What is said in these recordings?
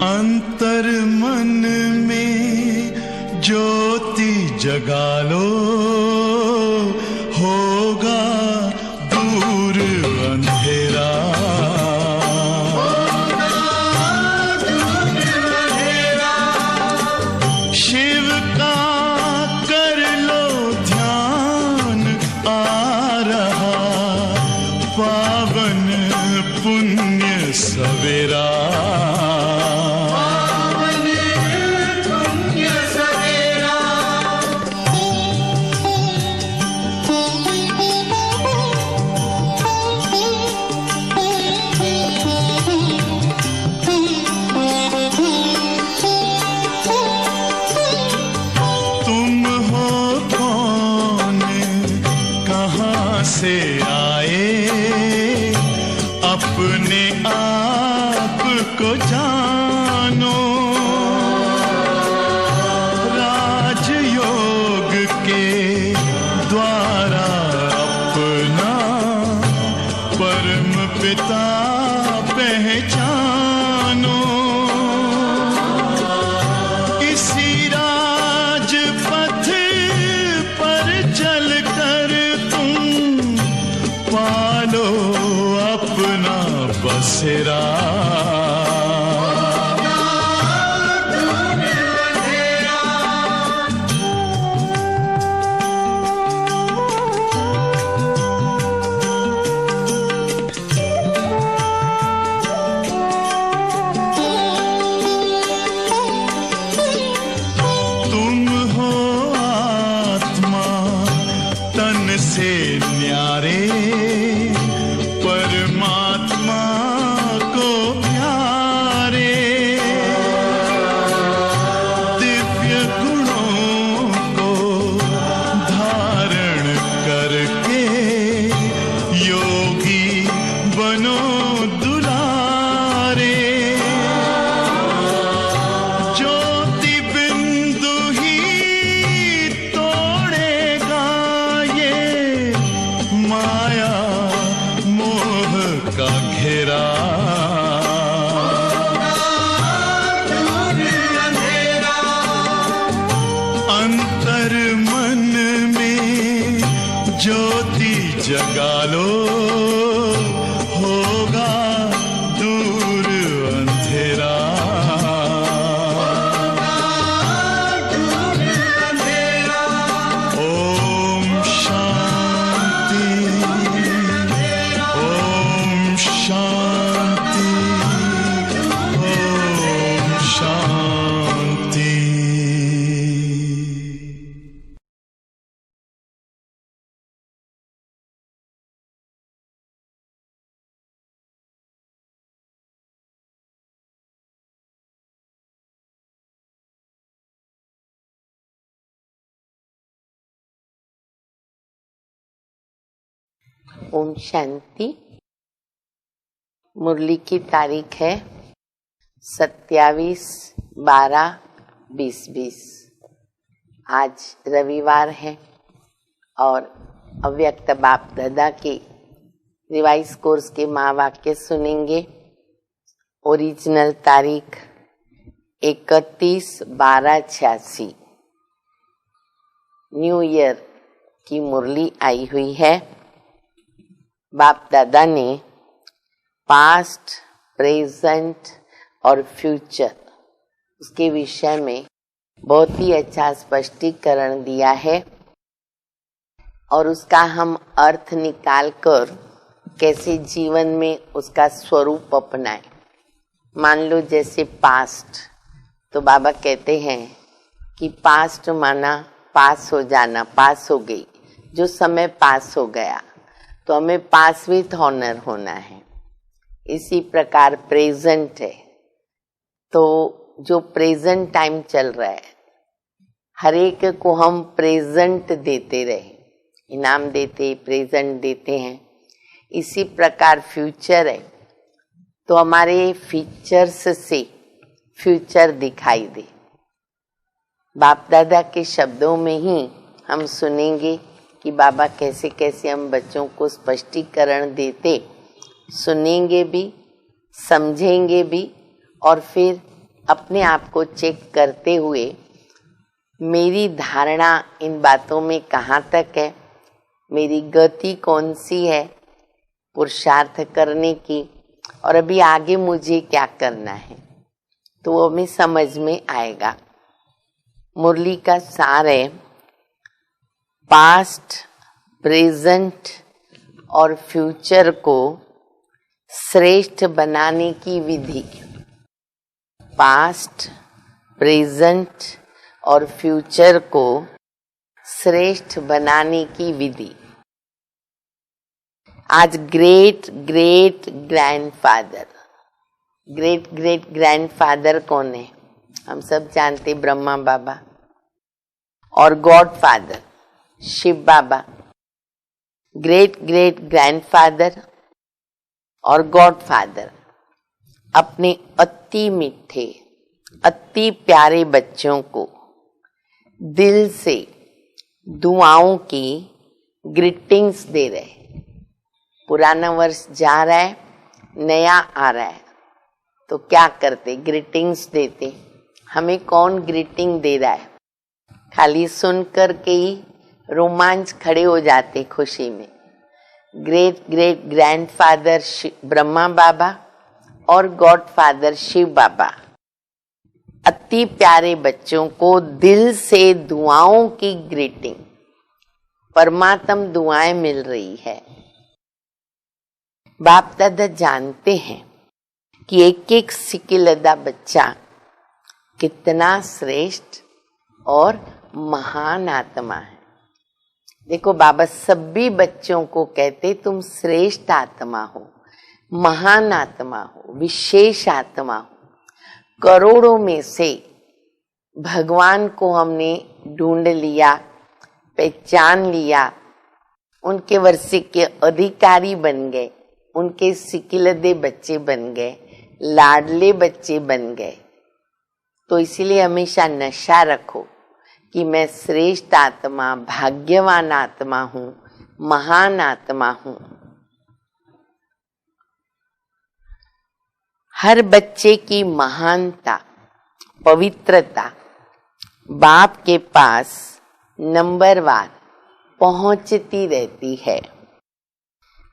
अंतर मन में ज्योति जगा लो, होगा दूर अंधेरा। शिव का कर लो ध्यान, आ रहा पावन पुण्य सवेरा। से आए अपने आप को जानो, राजयोग के द्वारा अपना परम पिता पहचानो। इसी राजपथ पर चलकर पालो अपना बसेरा। तुम हो आत्मा तन से न्यारे, परमात्मा को प्यारे। दिव्य गुणों को धारण करके योगी बनो दुलारे। ज्योति बिंदु ही तोड़ेगा ये माया का घेरा। अंतर मन में ज्योति जगा लो, होगा दूर अंधेरा। ओम शांति, ओम शांति, ओम शांति। ओम शांति। मुरली की तारीख है 27/12/2020। आज रविवार है और अव्यक्त बाप दादा के रिवाइज कोर्स के महावाक्य सुनेंगे। ओरिजिनल तारीख 31/12/86 न्यू ईयर की मुरली आई हुई है। बाप दादा ने पास्ट, प्रेजेंट और फ्यूचर उसके विषय में बहुत ही अच्छा स्पष्टीकरण दिया है और उसका हम अर्थ निकाल कर कैसे जीवन में उसका स्वरूप अपनाएं। मान लो जैसे पास्ट, तो बाबा कहते हैं कि पास्ट माना पास हो जाना, पास हो गई, जो समय पास हो गया, तो हमें पास विथ ऑनर होना है। इसी प्रकार प्रेजेंट है, तो जो प्रेजेंट टाइम चल रहा है हर एक को हम प्रेजेंट देते रहे, इनाम देते, प्रेजेंट देते हैं। इसी प्रकार फ्यूचर है, तो हमारे फीचर्स से फ्यूचर दिखाई दे। बाप दादा के शब्दों में ही हम सुनेंगे कि बाबा कैसे कैसे हम बच्चों को स्पष्टीकरण देते, सुनेंगे भी, समझेंगे भी और फिर अपने आप को चेक करते हुए मेरी धारणा इन बातों में कहाँ तक है, मेरी गति कौन सी है पुरुषार्थ करने की, और अभी आगे मुझे क्या करना है, तो वो हमें समझ में आएगा। मुरली का सार है पास्ट, प्रेजेंट और फ्यूचर को श्रेष्ठ बनाने की विधि। पास्ट, प्रेजेंट और फ्यूचर को श्रेष्ठ बनाने की विधि। आज great great grandfather, great great grandfather कौन है? हम सब जानते, ब्रह्मा बाबा। और गॉड फादर शिव बाबा। ग्रेट ग्रेट ग्रैंडफादर और गॉड फादर अपने अति मीठे, अति प्यारे बच्चों को दिल से दुआओं की ग्रीटिंग्स दे रहे। पुराना वर्ष जा रहा है, नया आ रहा है, तो क्या करते? ग्रीटिंग्स देते। हमें कौन ग्रीटिंग दे रहा है? खाली सुन कर के ही रोमांच खड़े हो जाते खुशी में। ग्रेट ग्रेट ग्रैंडफादर ब्रह्मा बाबा और गॉड फादर शिव बाबा अति प्यारे बच्चों को दिल से दुआओं की ग्रीटिंग, परमात्म दुआएं मिल रही है। बाप दादा जानते हैं कि एक एक सिकिलदा बच्चा कितना श्रेष्ठ और महान आत्मा है। देखो, बाबा सभी बच्चों को कहते तुम श्रेष्ठ आत्मा हो, महान आत्मा हो, विशेष आत्मा हो। करोड़ों में से भगवान को हमने ढूंढ लिया, पहचान लिया, उनके वर्षे के अधिकारी बन गए, उनके सिकिलदे बच्चे बन गए, लाडले बच्चे बन गए। तो इसीलिए हमेशा नशा रखो कि मैं श्रेष्ठ आत्मा, भाग्यवान आत्मा हूँ, महान आत्मा हूँ। हर बच्चे की महानता, पवित्रता बाप के पास नंबरवार पहुंचती रहती है।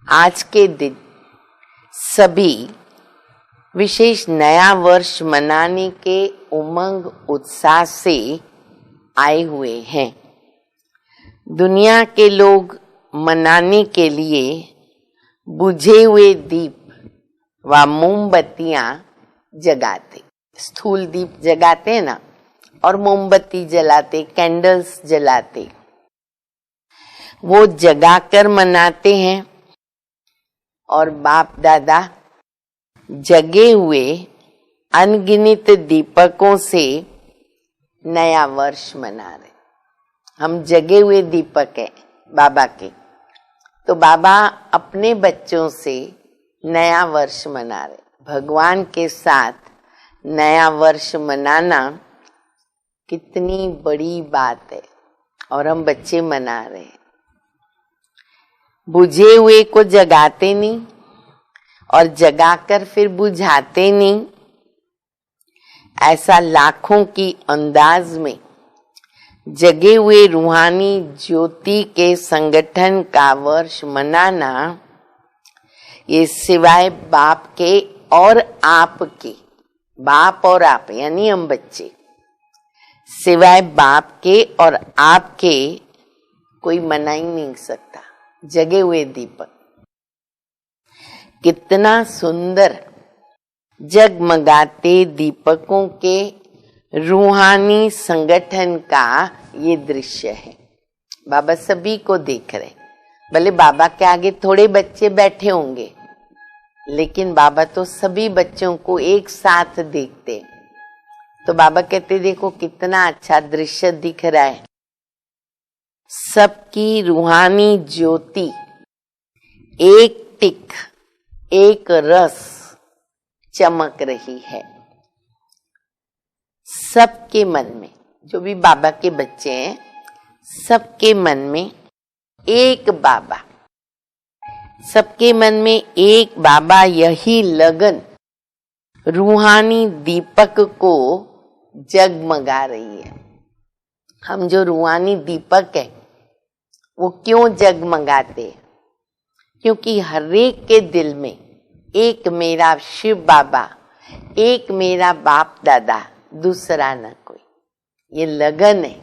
आज के दिन सभी विशेष नया वर्ष मनाने के उमंग उत्साह से आए हुए हैं। दुनिया के लोग मनाने के लिए बुझे हुए दीप व मोमबत्तियां जगाते, स्थूल दीप जगाते हैं ना, और मोमबत्ती जलाते, कैंडल्स जलाते, वो जगाकर मनाते हैं। और बाप दादा जगे हुए अनगिनत दीपकों से नया वर्ष मना रहे। हम जगे हुए दीपक है बाबा के, तो बाबा अपने बच्चों से नया वर्ष मना रहे। भगवान के साथ नया वर्ष मनाना कितनी बड़ी बात है, और हम बच्चे मना रहे हैं। बुझे हुए को जगाते नहीं और जगाकर फिर बुझाते नहीं। ऐसा लाखों की अंदाज में जगे हुए रूहानी ज्योति के संगठन का वर्ष मनाना, ये सिवाय बाप के और आपके, बाप और आप यानी हम बच्चे, सिवाय बाप के और आपके कोई मना ही नहीं सकता। जगे हुए दीपक कितना सुंदर जगमगाते दीपकों के रूहानी संगठन का ये दृश्य है। बाबा सभी को देख रहे। भले बाबा के आगे थोड़े बच्चे बैठे होंगे, लेकिन बाबा तो सभी बच्चों को एक साथ देखते। तो बाबा कहते देखो कितना अच्छा दृश्य दिख रहा है। सबकी रूहानी ज्योति एक टिक, एक रस चमक रही है। सबके मन में, जो भी बाबा के बच्चे हैं, सबके मन में एक बाबा, सबके मन में एक बाबा, यही लगन रूहानी दीपक को जगमगा रही है। हम जो रूहानी दीपक है वो क्यों जगमगाते हैं? क्योंकि हर एक के दिल में एक मेरा शिव बाबा, एक मेरा बाप दादा, दूसरा न कोई, ये लगन है।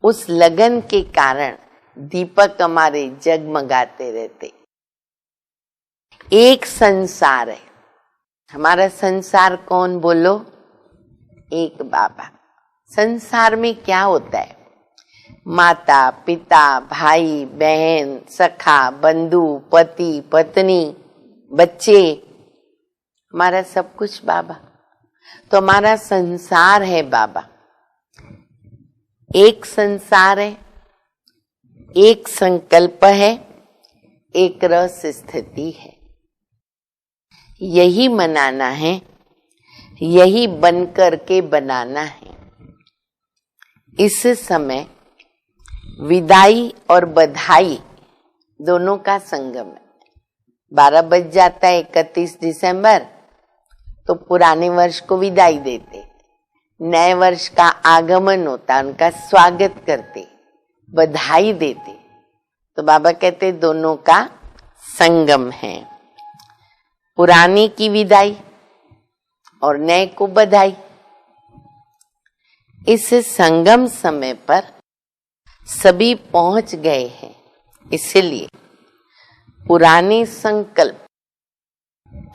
उस लगन के कारण दीपक हमारे जगमगाते रहते। एक संसार है, हमारा संसार कौन बोलो? एक बाबा। संसार में क्या होता है? माता पिता, भाई बहन, सखा बंधु, पति पत्नी, बच्चे, हमारा सब कुछ बाबा। तो हमारा संसार है बाबा। एक संसार है, एक संकल्प है, एक रस स्थिति है। यही मनाना है, यही बन करके बनाना है। इस समय विदाई और बधाई दोनों का संगम है। 12 बज जाता है 31 दिसंबर, तो पुराने वर्ष को विदाई देते, नए वर्ष का आगमन होता, उनका स्वागत करते, बधाई देते। तो बाबा कहते दोनों का संगम है। पुराने की विदाई और नए को बधाई। इस संगम समय पर सभी पहुंच गए हैं, इसलिए पुराने संकल्प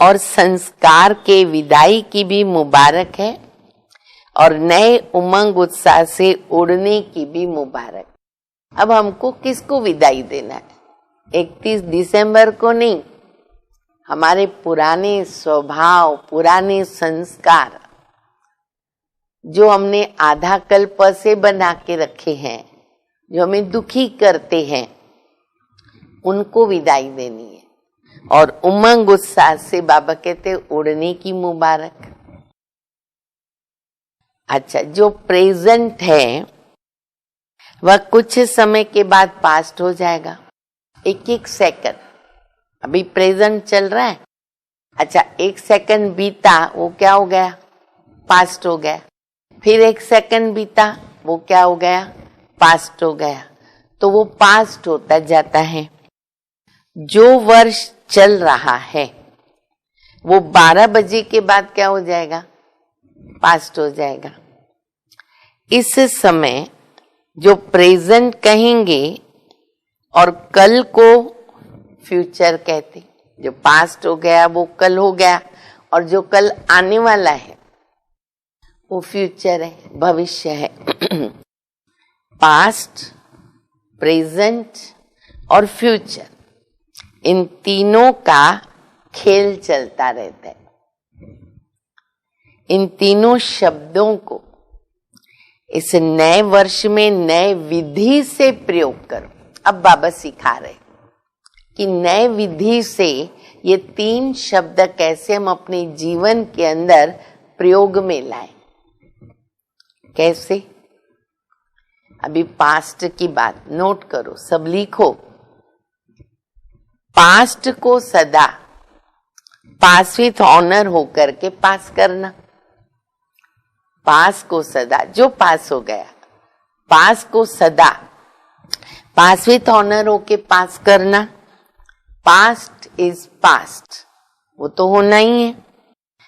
और संस्कार के विदाई की भी मुबारक है और नए उमंग उत्साह से उड़ने की भी मुबारक। अब हमको किसको विदाई देना है? 31 दिसंबर को नहीं, हमारे पुराने स्वभाव, पुराने संस्कार जो हमने आधा कल्प से बना के रखे हैं, जो हमें दुखी करते हैं, उनको विदाई देनी है। और उमंग उत्साह से बाबा कहते उड़ने की मुबारक। अच्छा, जो प्रेजेंट है वह कुछ समय के बाद पास्ट हो जाएगा। एक एक सेकंड, अभी प्रेजेंट चल रहा है। अच्छा, एक सेकंड बीता, वो क्या हो गया? पास्ट हो गया। फिर एक सेकंड बीता, वो क्या हो गया? पास्ट हो गया। तो वो पास्ट होता जाता है। जो वर्ष चल रहा है वो 12 बजे के बाद क्या हो जाएगा? पास्ट हो जाएगा। इस समय जो प्रेजेंट कहेंगे और कल को फ्यूचर कहते, जो पास्ट हो गया वो कल हो गया, और जो कल आने वाला है वो फ्यूचर है, भविष्य है। पास्ट, प्रेजेंट और फ्यूचर, इन तीनों का खेल चलता रहता है। इन तीनों शब्दों को इस नए वर्ष में नए विधि से प्रयोग करो। अब बाबा सिखा रहे कि नए विधि से ये 3 शब्द कैसे हम अपने जीवन के अंदर प्रयोग में लाएं। कैसे? अभी पास्ट की बात नोट करो, सब लिखो। पास्ट को सदा पास विथ ऑनर होकर के पास करना। पास को सदा, जो पास हो गया, पास को सदा पास विथ ऑनर होके पास करना। पास्ट इज पास्ट, वो तो होना ही है,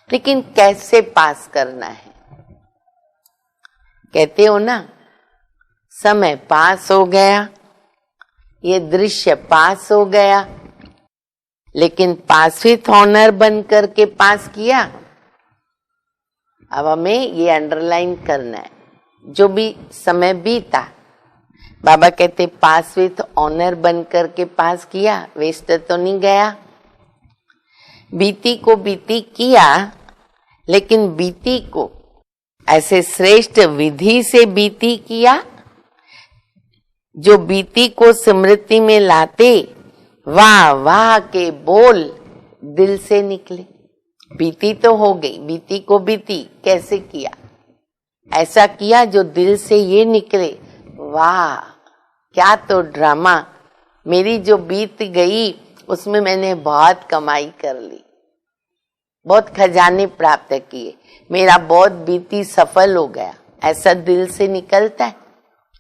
लेकिन कैसे पास करना है? कहते हो ना, समय पास हो गया, ये दृश्य पास हो गया, लेकिन पास विथ ऑनर बन करके पास किया। अब हमें ये अंडरलाइन करना है, जो भी समय बीता, बाबा कहते पास विथ ऑनर बन करके पास किया, वेस्ट तो नहीं गया। बीती को बीती किया, लेकिन बीती को ऐसे श्रेष्ठ विधि से बीती किया, जो बीती को स्मृति में लाते वाह वाह के बोल दिल से निकले। बीती तो हो गई, बीती को बीती कैसे किया? ऐसा किया जो दिल से ये निकले, वाह क्या तो ड्रामा, मेरी जो बीत गई उसमें मैंने बहुत कमाई कर ली, बहुत खजाने प्राप्त किए, मेरा बहुत बीती सफल हो गया, ऐसा दिल से निकलता है।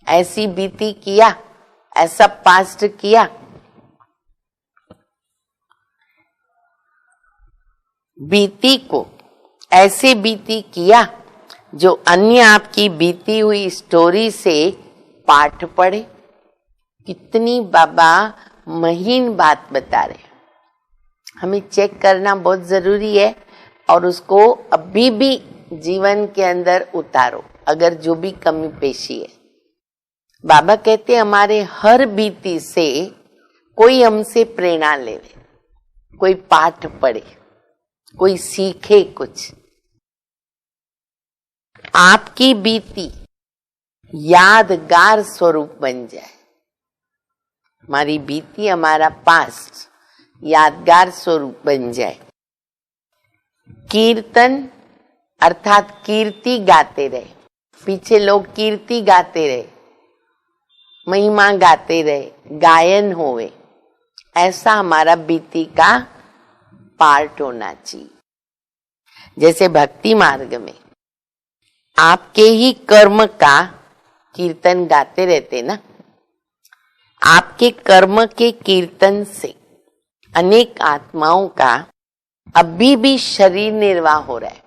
ऐसी बीती किया, ऐसा पास्ट किया। बीती को ऐसे बीती किया जो अन्य आपकी बीती हुई स्टोरी से पाठ पढ़े। कितनी बाबा महीन बात बता रहे। हमें चेक करना बहुत जरूरी है और उसको अभी भी जीवन के अंदर उतारो, अगर जो भी कमी पेशी है। बाबा कहते हमारे हर बीती से कोई हमसे प्रेरणा लेवे, कोई पाठ पढ़े, कोई सीखे कुछ। आपकी बीती यादगार स्वरूप बन जाए। हमारी बीती, हमारा पास्ट यादगार स्वरूप बन जाए। कीर्तन अर्थात कीर्ति गाते रहे, पीछे लोग कीर्ति गाते रहे, महिमा गाते रहे, गायन होवे, ऐसा हमारा बीती का पार्ट होना चाहिए। जैसे भक्ति मार्ग में आपके ही कर्म का कीर्तन गाते रहते ना, आपके कर्म के कीर्तन से अनेक आत्माओं का अभी भी शरीर निर्वाह हो रहा है।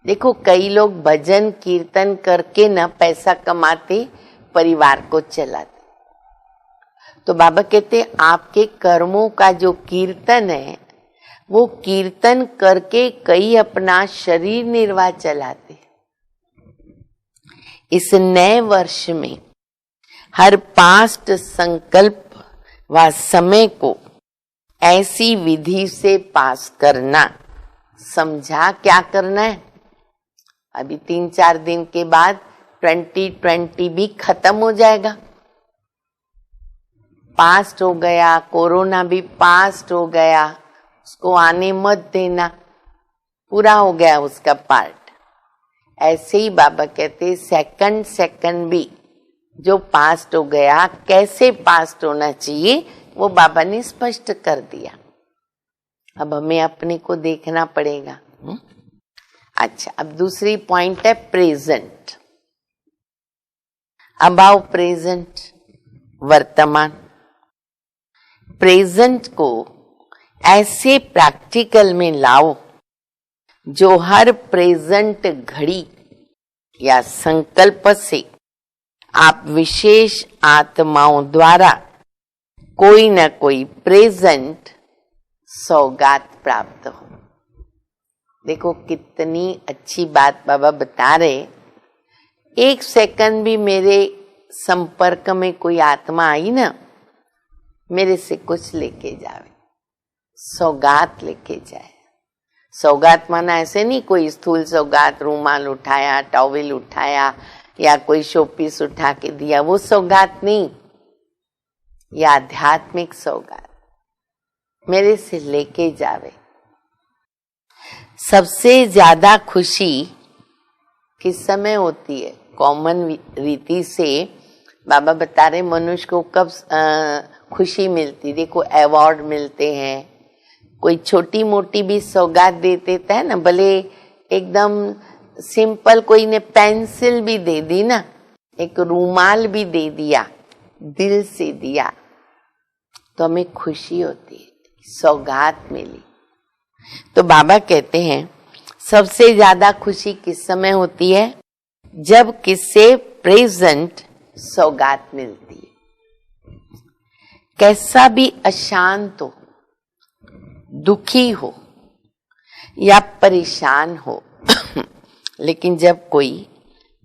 देखो कई लोग भजन कीर्तन करके ना पैसा कमाते, परिवार को चलाते। तो बाबा कहते आपके कर्मों का जो कीर्तन है, वो कीर्तन करके कई अपना शरीर निर्वाह चलाते। इस नए वर्ष में हर पास्ट संकल्प व समय को ऐसी विधि से पास करना। समझा क्या करना है? अभी 3-4 दिन के बाद 2020 भी खत्म हो जाएगा। पास्ट हो गया, कोरोना भी पास्ट हो गया, उसको आने मत देना, पूरा हो गया उसका पार्ट। ऐसे ही बाबा कहते सेकंड भी जो पास्ट हो गया, कैसे पास्ट होना चाहिए वो बाबा ने स्पष्ट कर दिया। अब हमें अपने को देखना पड़ेगा। अच्छा, अब दूसरी पॉइंट है प्रेजेंट। अबाउ प्रेजेंट, वर्तमान। प्रेजेंट को ऐसे प्रैक्टिकल में लाओ जो हर प्रेजेंट घड़ी या संकल्प से आप विशेष आत्माओं द्वारा कोई न कोई प्रेजेंट सौगात प्राप्त हो। देखो कितनी अच्छी बात बाबा बता रहे। 1 सेकंड भी मेरे संपर्क में कोई आत्मा आई ना, मेरे से कुछ लेके जावे, सौगात लेके जाए। सौगात माना ऐसे नहीं कोई स्थूल सौगात, रूमाल उठाया, टॉवेल उठाया या कोई शोपीस उठा के दिया, वो सौगात नहीं। ये आध्यात्मिक सौगात मेरे से लेके जावे। सबसे ज्यादा खुशी किस समय होती है? कॉमन रीति से बाबा बता रहे मनुष्य को कब खुशी मिलती। देखो अवार्ड मिलते हैं, कोई छोटी मोटी भी सौगात दे देता है ना, भले एकदम सिंपल कोई ने पेंसिल भी दे दी ना, एक रूमाल भी दे दिया, दिल से दिया, तो हमें खुशी होती है, सौगात मिली। तो बाबा कहते हैं सबसे ज्यादा खुशी किस समय होती है? जब किससे प्रेजेंट सौगात मिलती है। कैसा भी अशांत हो, दुखी हो या परेशान हो लेकिन जब कोई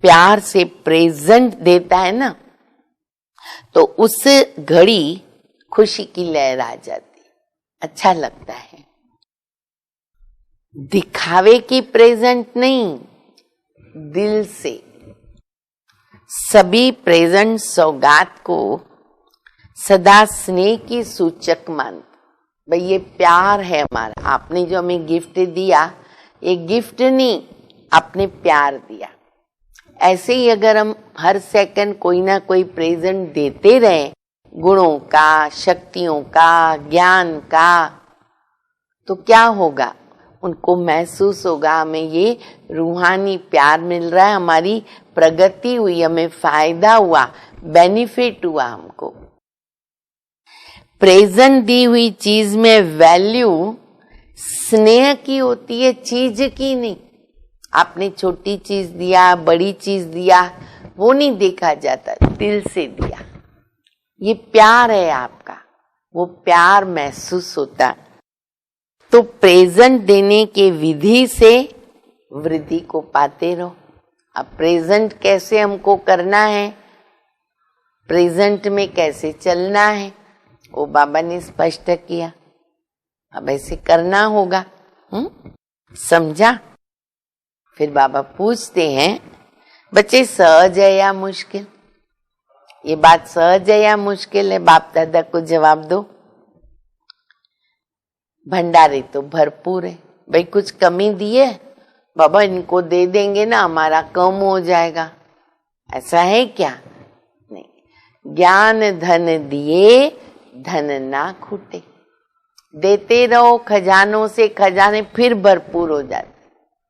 प्यार से प्रेजेंट देता है ना, तो उस घड़ी खुशी की लहर आ जाती, अच्छा लगता है। दिखावे की प्रेजेंट नहीं, दिल से। सभी प्रेजेंट सौगात को सदा स्नेह की सूचक मान। भाई ये प्यार है हमारा, आपने जो हमें गिफ्ट दिया, ये गिफ्ट नहीं, आपने प्यार दिया। ऐसे ही अगर हम हर सेकंड कोई ना कोई प्रेजेंट देते रहे, गुणों का, शक्तियों का, ज्ञान का, तो क्या होगा? उनको महसूस होगा हमें ये रूहानी प्यार मिल रहा है, हमारी प्रगति हुई, हमें फायदा हुआ, बेनिफिट हुआ हमको। प्रेजेंट दी हुई चीज में वैल्यू स्नेह की होती है, चीज की नहीं। आपने छोटी चीज दिया, बड़ी चीज दिया, वो नहीं देखा जाता, दिल से दिया। ये प्यार है आपका, वो प्यार महसूस होता है। तो प्रेजेंट देने के विधि से वृद्धि को पाते रहो। अब प्रेजेंट कैसे हमको करना है, प्रेजेंट में कैसे चलना है, वो बाबा ने स्पष्ट किया। अब ऐसे करना होगा, समझा? फिर बाबा पूछते हैं, बच्चे सहज है या मुश्किल? ये बात सहज है या मुश्किल है? बाप दादा को जवाब दो। भंडारे तो भरपूर है, भाई कुछ कमी दिए बाबा, इनको दे देंगे ना हमारा कम हो जाएगा, ऐसा है क्या? नहीं। ज्ञान धन दिए धन ना खूटे, देते रहो खजानों से, खजाने फिर भरपूर हो जाते।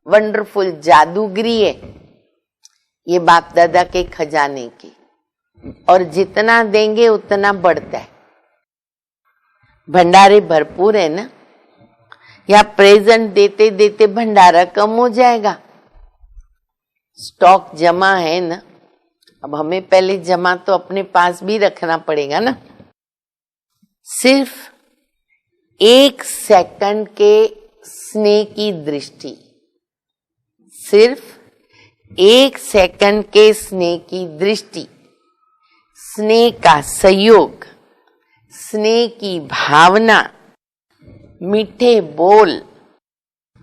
वंडरफुल जादूगरी है ये बाप दादा के खजाने की, और जितना देंगे उतना बढ़ता है। भंडारे भरपूर है ना, या प्रेजेंट देते देते भंडारा कम हो जाएगा। स्टॉक जमा है ना, अब हमें पहले जमा तो अपने पास भी रखना पड़ेगा ना। सिर्फ 1 सेकंड के स्नेह की दृष्टि, सिर्फ 1 सेकंड के स्नेह की दृष्टि, स्नेह का सहयोग, स्नेह की भावना, मीठे बोल,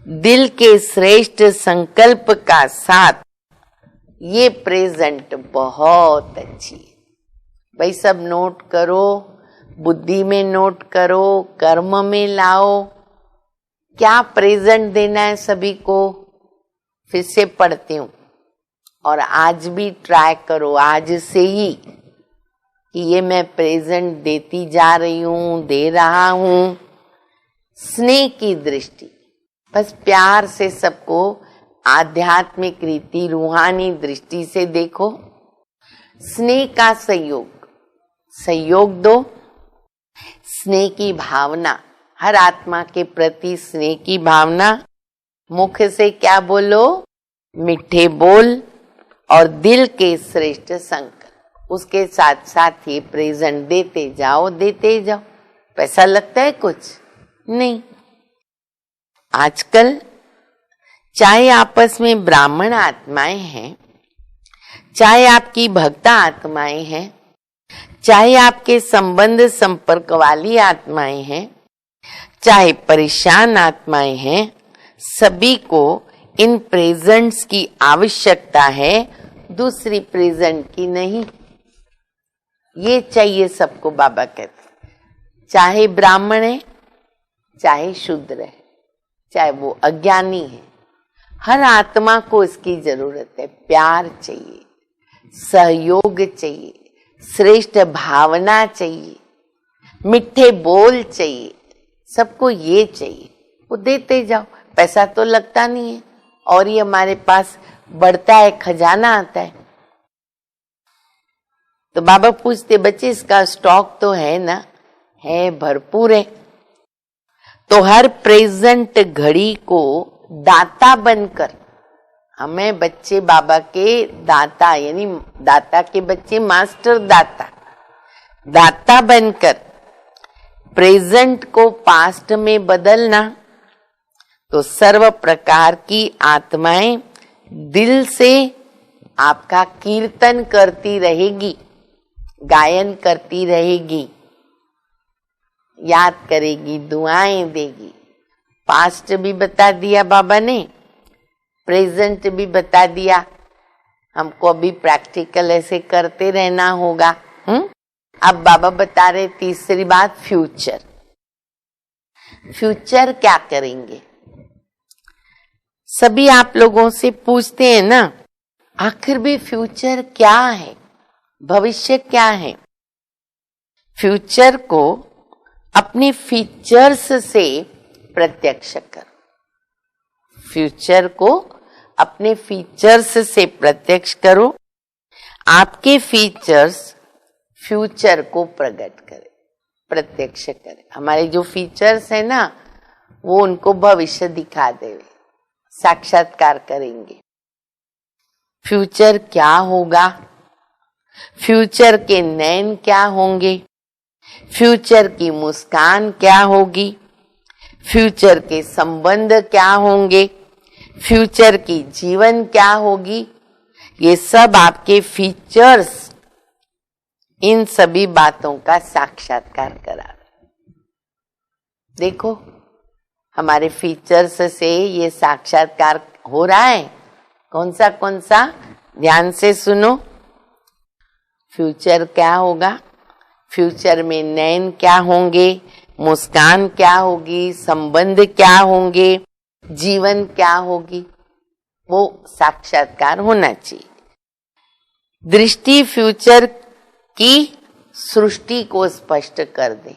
दिल के श्रेष्ठ संकल्प का साथ, ये प्रेजेंट बहुत अच्छी है। भाई सब नोट करो, बुद्धि में नोट करो, कर्म में लाओ, क्या प्रेजेंट देना है सभी को। फिर से पढ़ती हूँ, और आज भी ट्राई करो, आज से ही, कि ये मैं प्रेजेंट देती जा रही हूँ, दे रहा हूँ। स्नेह की दृष्टि, बस प्यार से सबको आध्यात्मिक रीति रूहानी दृष्टि से देखो। स्नेह का सहयोग, सहयोग दो। स्नेह की भावना, हर आत्मा के प्रति स्नेह की भावना, मुख से क्या बोलो, मीठे बोल, और दिल के श्रेष्ठ संकल्प, उसके साथ साथ ये प्रेजेंट देते जाओ, देते जाओ। पैसा लगता है कुछ नहीं। आजकल चाहे आपस में ब्राह्मण आत्माएं हैं, चाहे आपकी भक्त आत्माएं हैं, चाहे आपके संबंध संपर्क वाली आत्माएं हैं, चाहे परेशान आत्माएं हैं, सभी को इन प्रेजेंट्स की आवश्यकता है, दूसरी प्रेजेंट की नहीं। ये चाहिए सबको, बाबा कहते, चाहे ब्राह्मण है, चाहे शूद्र है, चाहे वो अज्ञानी है, हर आत्मा को इसकी जरूरत है। प्यार चाहिए, सहयोग चाहिए, श्रेष्ठ भावना चाहिए, मीठे बोल चाहिए, सबको ये चाहिए। वो देते जाओ, पैसा तो लगता नहीं है, और ये हमारे पास बढ़ता है, खजाना आता है। तो बाबा पूछते, बच्चे इसका स्टॉक तो है ना? है, भरपूर है। तो हर प्रेजेंट घड़ी को दाता बनकर, हमें बच्चे बाबा के दाता, यानी दाता के बच्चे मास्टर दाता, दाता बनकर प्रेजेंट को पास्ट में बदलना, तो सर्व प्रकार की आत्माएं दिल से आपका कीर्तन करती रहेगी, गायन करती रहेगी, याद करेगी, दुआएं देगी। पास्ट भी बता दिया बाबा ने, प्रेजेंट भी बता दिया। हमको अभी प्रैक्टिकल ऐसे करते रहना होगा। अब बाबा बता रहे तीसरी बात, फ्यूचर। फ्यूचर क्या करेंगे? सभी आप लोगों से पूछते हैं ना, आखिर भी फ्यूचर क्या है, भविष्य क्या है? फ्यूचर को अपने फीचर्स से प्रत्यक्ष कर। फ्यूचर को अपने फीचर्स से प्रत्यक्ष करो, आपके फीचर्स फ्यूचर को प्रकट करें, प्रत्यक्ष करें। हमारे जो फीचर्स है ना, वो उनको भविष्य दिखा देवे, साक्षात्कार करेंगे। फ्यूचर क्या होगा, फ्यूचर के नयन क्या होंगे, फ्यूचर की मुस्कान क्या होगी, फ्यूचर के संबंध क्या होंगे, फ्यूचर की जीवन क्या होगी, ये सब आपके फीचर्स इन सभी बातों का साक्षात्कार करा। देखो हमारे फीचर्स से ये साक्षात्कार हो रहा है। कौन सा ध्यान से सुनो। फ्यूचर क्या होगा, फ्यूचर में नयन क्या होंगे, मुस्कान क्या होगी, संबंध क्या होंगे, जीवन क्या होगी, वो साक्षात्कार होना चाहिए। दृष्टि फ्यूचर की सृष्टि को स्पष्ट कर दे।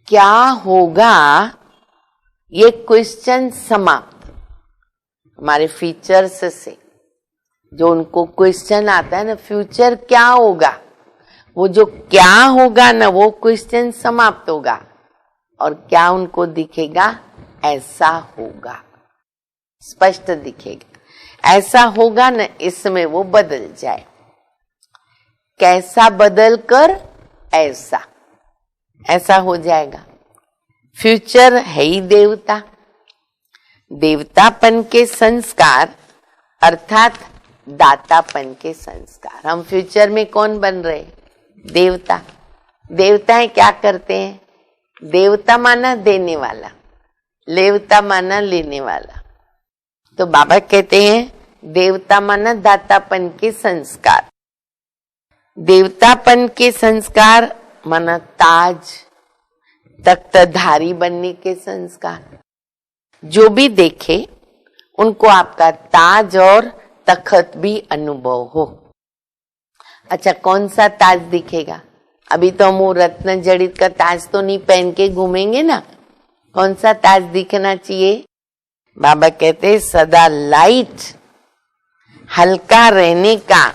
क्या होगा ये क्वेश्चन समाप्त। हमारे फीचर्स से जो उनको क्वेश्चन आता है ना, फ्यूचर क्या होगा, वो जो क्या होगा ना, वो क्वेश्चन समाप्त होगा और क्या उनको दिखेगा, ऐसा होगा, स्पष्ट दिखेगा। ऐसा होगा ना, इसमें वो बदल जाए। कैसा बदल कर ऐसा, ऐसा हो जाएगा। फ्यूचर है ही देवता, देवतापन के संस्कार अर्थात दातापन के संस्कार। हम फ्यूचर में कौन बन रहे, देवता। देवताएं क्या करते हैं, देवता माना देने वाला, लेवता माना लेने वाला। तो बाबा कहते हैं देवता माना दातापन के संस्कार, देवतापन के संस्कार माना ताज, तख्तधारी बनने के संस्कार। जो भी देखे उनको आपका ताज और तखत भी अनुभव हो। अच्छा, कौन सा ताज दिखेगा? अभी तो हम वो रत्न जड़ित का ताज तो नहीं पहन के घूमेंगे ना। कौन सा ताज दिखना चाहिए? बाबा कहते सदा लाइट, हल्का रहने का,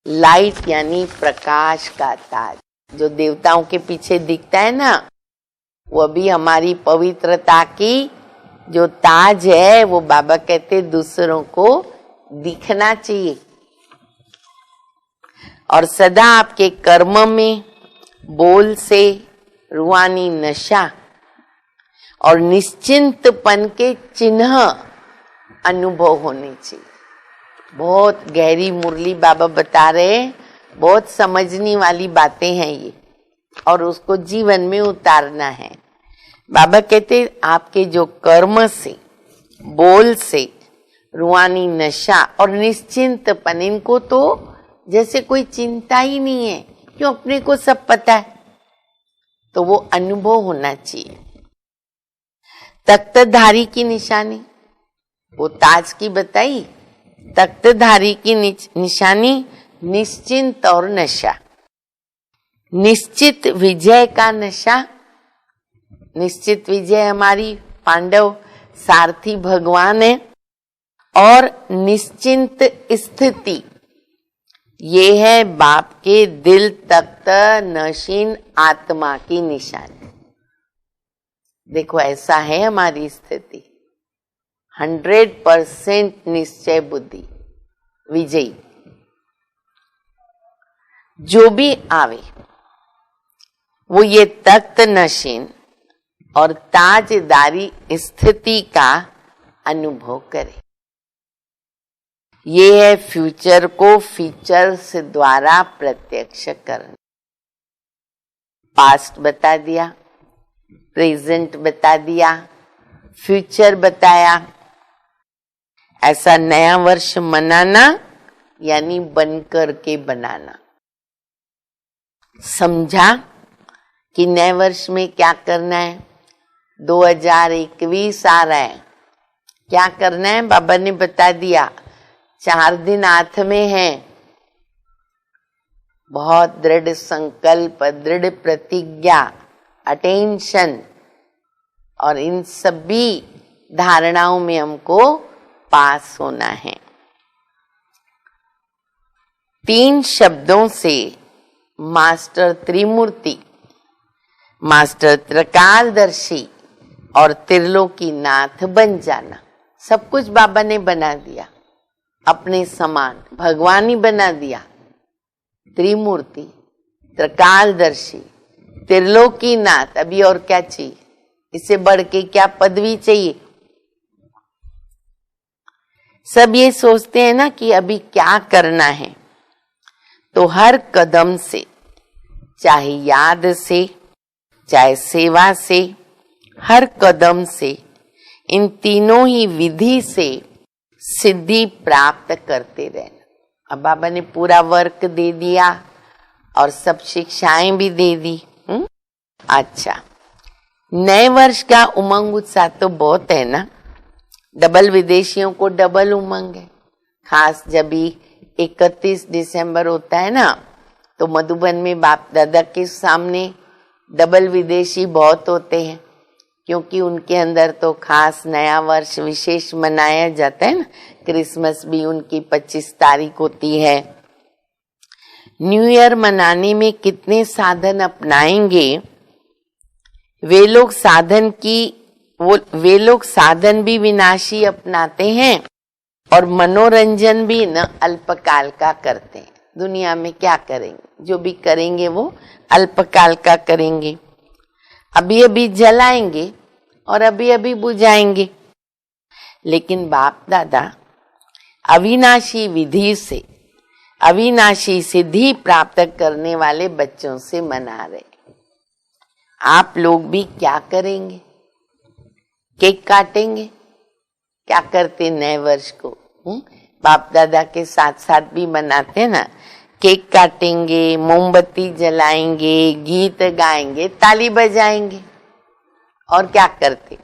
लाइट यानी प्रकाश का ताज। जो देवताओं के पीछे दिखता है ना, वो भी हमारी पवित्रता की जो ताज है, वो बाबा कहते दूसरों को दिखना चाहिए। और सदा आपके कर्म में, बोल से रूहानी नशा और निश्चिंतपन के चिन्ह अनुभव होने चाहिए। बहुत गहरी मुरली बाबा बता रहे हैं, बहुत समझने वाली बातें हैं ये, और उसको जीवन में उतारना है। बाबा कहते आपके जो कर्म से, बोल से रूहानी नशा और निश्चिंतपन, इनको तो जैसे कोई चिंता ही नहीं है, क्यों, अपने को सब पता है, तो वो अनुभव होना चाहिए। तख्तधारी की निशानी, वो ताज की बताई, तख्तधारी की निशानी निश्चिंत और नशा। निश्चित विजय का नशा, निश्चित विजय हमारी पांडव सारथी भगवान है, और निश्चिंत स्थिति ये है बाप के दिल तख्त नशीन आत्मा की निशानी। देखो ऐसा है हमारी स्थिति, 100% निश्चय बुद्धि, विजयी। जो भी आवे वो ये तख्त नशीन और ताजदारी स्थिति का अनुभव करे। ये है फ्यूचर को फीचर्स द्वारा प्रत्यक्ष करना। पास्ट बता दिया, प्रेजेंट बता दिया, फ्यूचर बताया। ऐसा नया वर्ष मनाना यानी बनकर के बनाना। समझा कि नए वर्ष में क्या करना है? 2021 आ रहा है, क्या करना है बाबा ने बता दिया। 4 दिन हाथ में है, बहुत दृढ़ संकल्प, दृढ़ प्रतिज्ञा, अटेंशन और इन सभी धारणाओं में हमको पास होना है। 3 शब्दों से मास्टर त्रिमूर्ति, मास्टर त्रिकालदर्शी और त्रिलोकीनाथ बन जाना। सब कुछ बाबा ने बना दिया, अपने समान भगवान ही बना दिया। त्रिमूर्ति, त्रिकालदर्शी, त्रिलोकीनाथ, अभी और क्या चाहिए? इससे बढ़ के क्या पदवी चाहिए? सब ये सोचते हैं ना कि अभी क्या करना है, तो हर कदम से, चाहे याद से, चाहे सेवा से, हर कदम से इन तीनों ही विधि से सिद्धि प्राप्त करते रहना। अब बाबा ने पूरा वर्क दे दिया और सब शिक्षाएं भी दे दी। अच्छा, नए वर्ष का उमंग उत्साह तो बहुत है ना। डबल विदेशियों को डबल उमंग है, खास जब भी 31 दिसंबर होता है ना, तो मधुबन में बाप दादा के सामने डबल विदेशी बहुत होते हैं, क्योंकि उनके अंदर तो खास नया वर्ष विशेष मनाया जाता है ना। क्रिसमस भी उनकी 25 तारीख होती है। न्यू ईयर मनाने में कितने साधन अपनाएंगे, वे लोग साधन भी विनाशी अपनाते हैं और मनोरंजन भी न अल्पकाल का करते हैं। दुनिया में क्या करेंगे, जो भी करेंगे वो अल्पकाल का करेंगे। अभी अभी जलाएंगे और अभी अभी बुझाएंगे। लेकिन बाप दादा अविनाशी विधि से अविनाशी सिद्धि प्राप्त करने वाले बच्चों से मना रहे। आप लोग भी क्या करेंगे? केक काटेंगे? क्या करते नए वर्ष को? बाप दादा के साथ साथ भी मनाते ना। केक काटेंगे, मोमबत्ती जलाएंगे, गीत गाएंगे, ताली बजाएंगे, और क्या करते?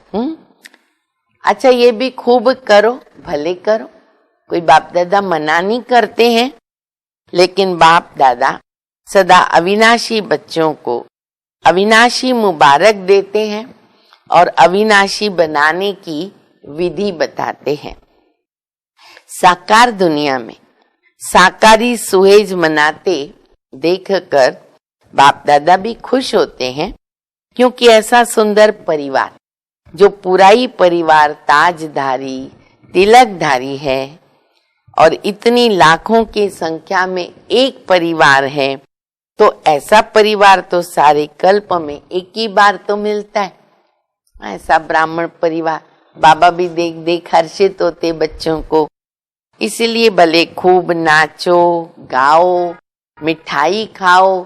अच्छा, ये भी खूब करो, भले करो, कोई बाप दादा मना नहीं करते हैं। लेकिन बाप दादा सदा अविनाशी बच्चों को अविनाशी मुबारक देते हैं और अविनाशी बनाने की विधि बताते हैं। साकार दुनिया में साकारी सुहेज मनाते देखकर बाप दादा भी खुश होते हैं, क्योंकि ऐसा सुंदर परिवार, जो पूरा ही परिवार ताजधारी तिलकधारी है और इतनी लाखों की संख्या में एक परिवार है, तो ऐसा परिवार तो सारे कल्प में एक ही बार तो मिलता है। ऐसा ब्राह्मण परिवार बाबा भी देख देख हर्षित होते बच्चों को। इसलिए भले खूब नाचो गाओ, मिठाई खाओ,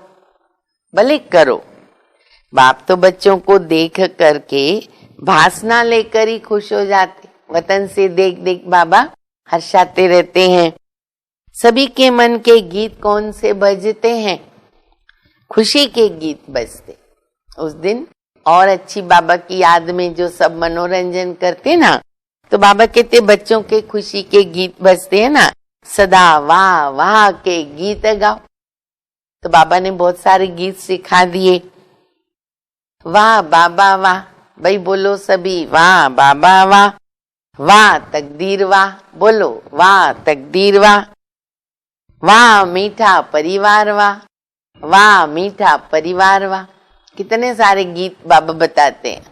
भले करो। बाप तो बच्चों को देख करके भाषणा लेकर ही खुश हो जाते। वतन से देख देख बाबा हर्षाते रहते हैं। सभी के मन के गीत कौन से बजते हैं? खुशी के गीत बजते। उस दिन और अच्छी बाबा की याद में जो सब मनोरंजन करते ना, तो बाबा कहते बच्चों के खुशी के गीत बजते हैं ना, सदा वाह वाह के गीत गाओ। तो बाबा ने बहुत सारे गीत सिखा दिए। वाह बाबा वाह, भाई बोलो सभी, वाह बाबा वाह, वाह तकदीर वाह, बोलो वाह तकदीर वाह, वाह मीठा परिवार वाह, वाह मीठा परिवार वाह। कितने सारे गीत बाबा बताते हैं।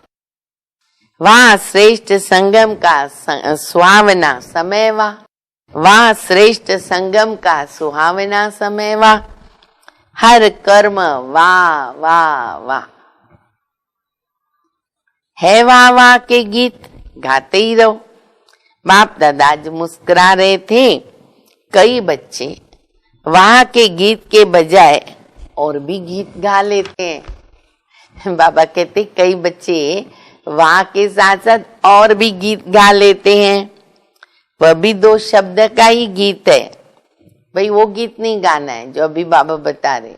वाह श्रेष्ठ संगम का सुहावना समय वाह, वाह श्रेष्ठ संगम का सुहावना समय वाह, हर कर्म वाह वाह वाह। है वाह वाह के गीत गाते ही रहो। बाप दादा आज मुस्कुरा रहे थे। कई बच्चे वाह के गीत के बजाय और भी गीत गा लेते हैं। बाबा कहते कई बच्चे वाह के साथ साथ और भी गीत गा लेते हैं। वह भी 2 शब्द का ही गीत है। भाई वो गीत नहीं गाना है जो अभी बाबा बता रहे।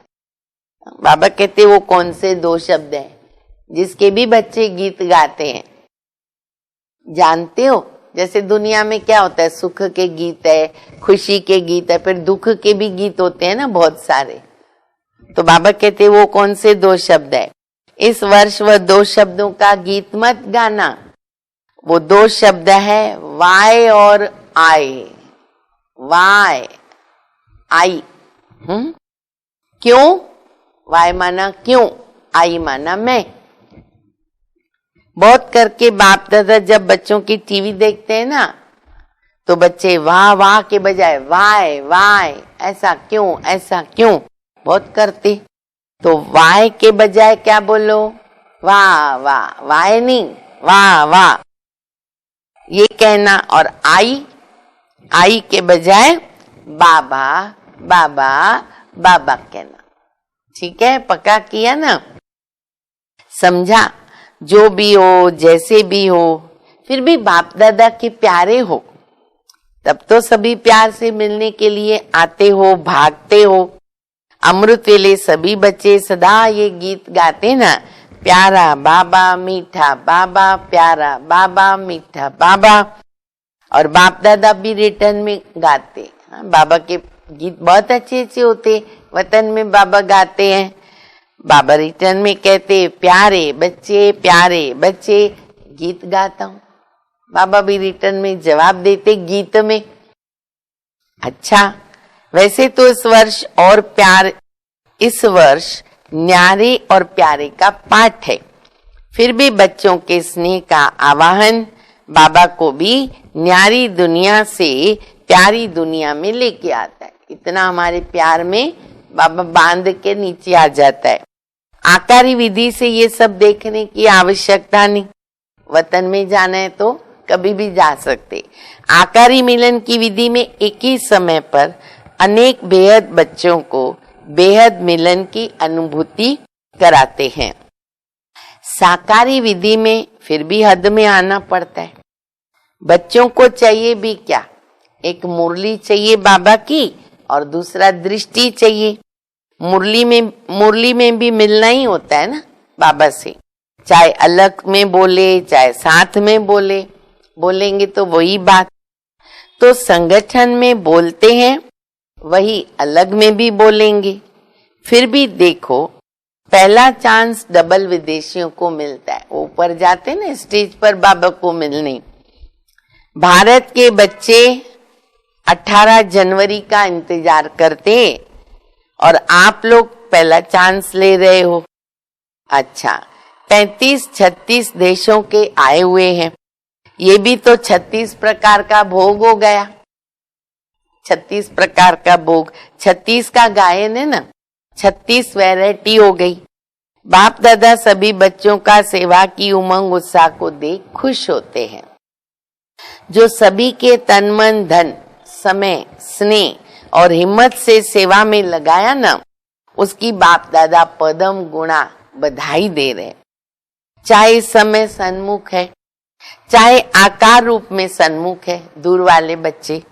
बाबा कहते वो कौन से 2 शब्द हैं जिसके भी बच्चे गीत गाते हैं? जानते हो, जैसे दुनिया में क्या होता है, सुख के गीत है, खुशी के गीत है, फिर दुख के भी गीत होते हैं ना बहुत सारे। तो बाबा कहते वो कौन से 2 शब्द है? इस वर्ष वह 2 शब्दों का गीत मत गाना। वो 2 शब्द है वाई और आई। वाई, आई। क्यों? वाई माना क्यों, आई माना मैं। बहुत करके बाप दादा जब बच्चों की टीवी देखते हैं ना, तो बच्चे वाह वाह के बजाय वाई वाई, ऐसा क्यों, ऐसा क्यों बहुत करते। तो वाई के बजाय क्या बोलो? वाह वाह, वाई नहीं, वाह वाह ये कहना। और आई के बजाय बाबा बाबा बाबा कहना। ठीक है, पक्का किया ना? समझा? जो भी हो, जैसे भी हो, फिर भी बाप दादा के प्यारे हो, तब तो सभी प्यार से मिलने के लिए आते हो, भागते हो। अमृत वेले सभी बच्चे सदा ये गीत गाते ना, प्यारा बाबा मीठा बाबा, प्यारा बाबा मीठा बाबा। और बाप दादा भी रिटर्न में गाते। बाबा के गीत बहुत अच्छे अच्छे होते, वतन में बाबा गाते हैं। बाबा रिटर्न में कहते प्यारे बच्चे गीत गाता हूँ। बाबा भी रिटर्न में जवाब देते गीत में। अच्छा, वैसे तो इस वर्ष न्यारे और प्यारे का पाठ है, फिर भी बच्चों के स्नेह का आवाहन बाबा को भी न्यारी दुनिया से प्यारी दुनिया में लेके आता है। इतना हमारे प्यार में बाबा बांध के नीचे आ जाता है। आकारी विधि से ये सब देखने की आवश्यकता नहीं। वतन में जाना है तो कभी भी जा सकते। आकारी मिलन की विधि में एक ही समय पर अनेक बेहद बच्चों को बेहद मिलन की अनुभूति कराते हैं। साकारी विधि में फिर भी हद में आना पड़ता है। बच्चों को चाहिए भी क्या? एक मुरली बाबा की और दूसरा दृष्टि चाहिए। मुरली में भी मिलना ही होता है ना बाबा से, चाहे अलग में बोले चाहे साथ में बोलेंगे तो वही बात। तो संगठन में बोलते हैं वही अलग में भी बोलेंगे। फिर भी देखो, पहला चांस डबल विदेशियों को मिलता है, ऊपर जाते ना स्टेज पर बाबा को मिलने। भारत के बच्चे 18 जनवरी का इंतजार करते और आप लोग पहला चांस ले रहे हो। अच्छा, 35-36 देशों के आए हुए हैं, ये भी तो 36 प्रकार का भोग हो गया। 36 प्रकार का भोग, 36 का गायन है ना, 36 वैरायटी हो गई। बाप दादा सभी बच्चों का सेवा की उमंग उत्साह को देख खुश होते हैं। जो सभी के तन मन धन समय स्नेह और हिम्मत से सेवा में लगाया ना, उसकी बाप दादा पदम गुणा बधाई दे रहे। चाहे इस समय सन्मुख है, चाहे आकार रूप में सन्मुख है दूर वाले बच्चे,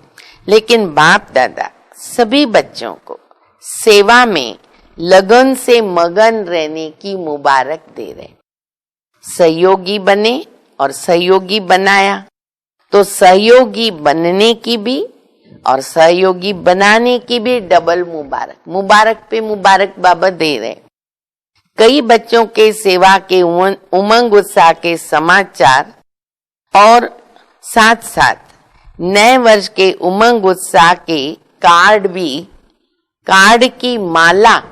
लेकिन बाप दादा सभी बच्चों को सेवा में लगन से मगन रहने की मुबारक दे रहे। सहयोगी बने और सहयोगी बनाया, तो सहयोगी बनने की भी और सहयोगी बनाने की भी डबल मुबारक। मुबारक पे मुबारक बाबा दे रहे। कई बच्चों के सेवा के उमंग उत्साह के समाचार और साथ साथ नए वर्ष के उमंग उत्साह के कार्ड की माला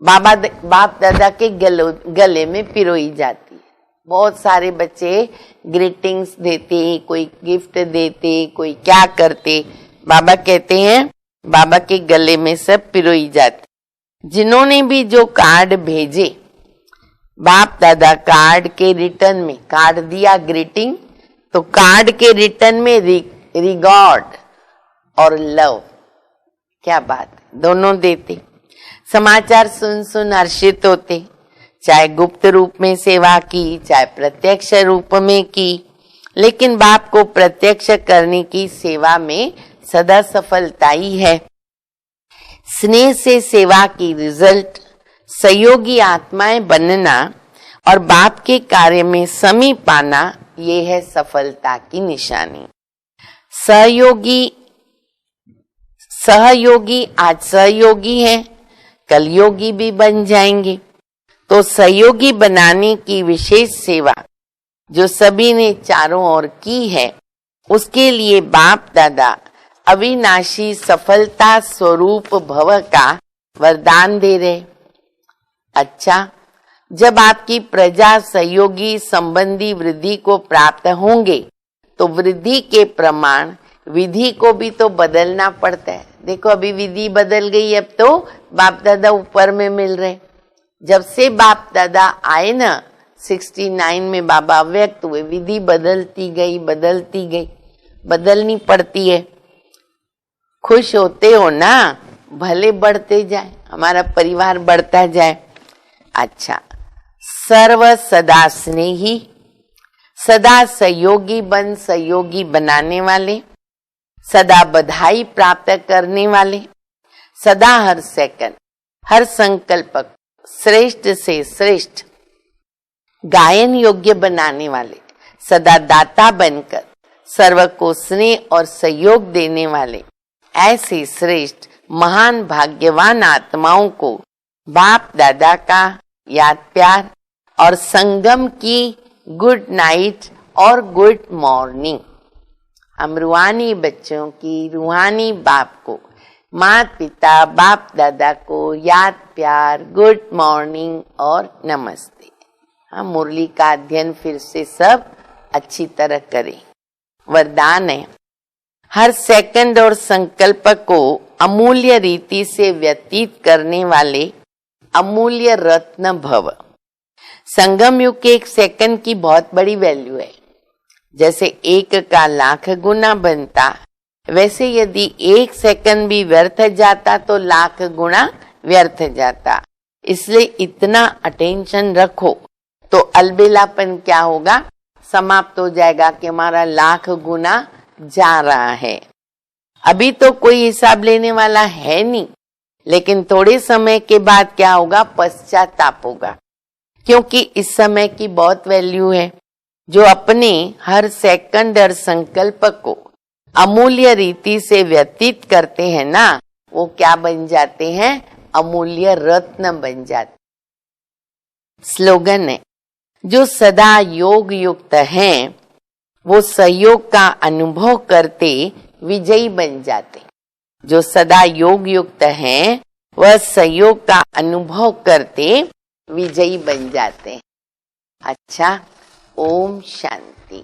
बाप दादा के गले में पिरोई जाती है। बहुत सारे बच्चे ग्रीटिंग्स देते, कोई गिफ्ट देते, कोई क्या करते, बाबा कहते हैं बाबा के गले में सब पिरोई जाती। जिन्होंने भी जो कार्ड भेजे, बाप दादा कार्ड के रिटर्न में, कार्ड दिया ग्रीटिंग, तो कार्ड के रिटर्न में रिगार्ड और लव, क्या बात, दोनों देते। समाचार सुन हर्षित होते, चाहे गुप्त रूप में सेवा की चाहे प्रत्यक्ष रूप में की, लेकिन बाप को प्रत्यक्ष करने की सेवा में सदा सफलता ही है। स्नेह से सेवा की रिजल्ट सहयोगी आत्माएं बनना और बाप के कार्य में समीप पाना, ये है सफलता की निशानी। सहयोगी आज सहयोगी है, कल योगी भी बन जाएंगे। तो सहयोगी बनाने की विशेष सेवा जो सभी ने चारों ओर की है, उसके लिए बाप दादा अविनाशी सफलता स्वरूप भव का वरदान दे रहे। अच्छा, जब आपकी प्रजा सहयोगी संबंधी वृद्धि को प्राप्त होंगे तो वृद्धि के प्रमाण विधि को भी तो बदलना पड़ता है। देखो अभी विधि बदल गई, अब तो बाप दादा ऊपर में मिल रहे। जब से बाप दादा आए ना 69 में बाबा व्यक्त हुए, विधि बदलती गई, बदलनी पड़ती है। खुश होते हो ना, भले बढ़ते जाए, हमारा परिवार बढ़ता जाए। अच्छा, सर्व सदा स्नेही, सदा सहयोगी बनाने वाले, सदा बधाई प्राप्त करने वाले, सदा हर सेकंड हर संकल्प श्रेष्ठ से श्रेष्ठ गायन योग्य बनाने वाले, सदा दाता बनकर सर्व को स्नेह और सहयोग देने वाले, ऐसे श्रेष्ठ महान भाग्यवान आत्माओं को बाप दादा का याद प्यार और संगम की गुड नाइट और गुड मॉर्निंग। हम रूहानी बच्चों की रूहानी बाप को, माता पिता बाप दादा को याद प्यार, गुड मॉर्निंग और नमस्ते। हम मुरली का अध्ययन फिर से सब अच्छी तरह करें। वरदान है, हर सेकंड और संकल्प को अमूल्य रीति से व्यतीत करने वाले अमूल्य रत्न भव। संगम युग के एक सेकंड की बहुत बड़ी वैल्यू है। जैसे 1 का लाख गुना बनता, वैसे यदि 1 सेकंड भी व्यर्थ जाता तो लाख गुना व्यर्थ जाता। इसलिए इतना अटेंशन रखो तो अलबेलापन क्या होगा, समाप्त हो जाएगा कि हमारा लाख गुना जा रहा है। अभी तो कोई हिसाब लेने वाला है नहीं, लेकिन थोड़े समय के बाद क्या होगा, पश्चाताप होगा, क्योंकि इस समय की बहुत वैल्यू है। जो अपने हर सेकंड और संकल्प को अमूल्य रीति से व्यतीत करते हैं ना, वो क्या बन जाते हैं, अमूल्य रत्न बन जाते। स्लोगन है, जो सदा योग युक्त हैं वो सहयोग का अनुभव करते विजयी बन जाते। जो सदा योग युक्त हैं वह सहयोग का अनुभव करते विजयी बन जाते हैं। अच्छा, ओम शांति।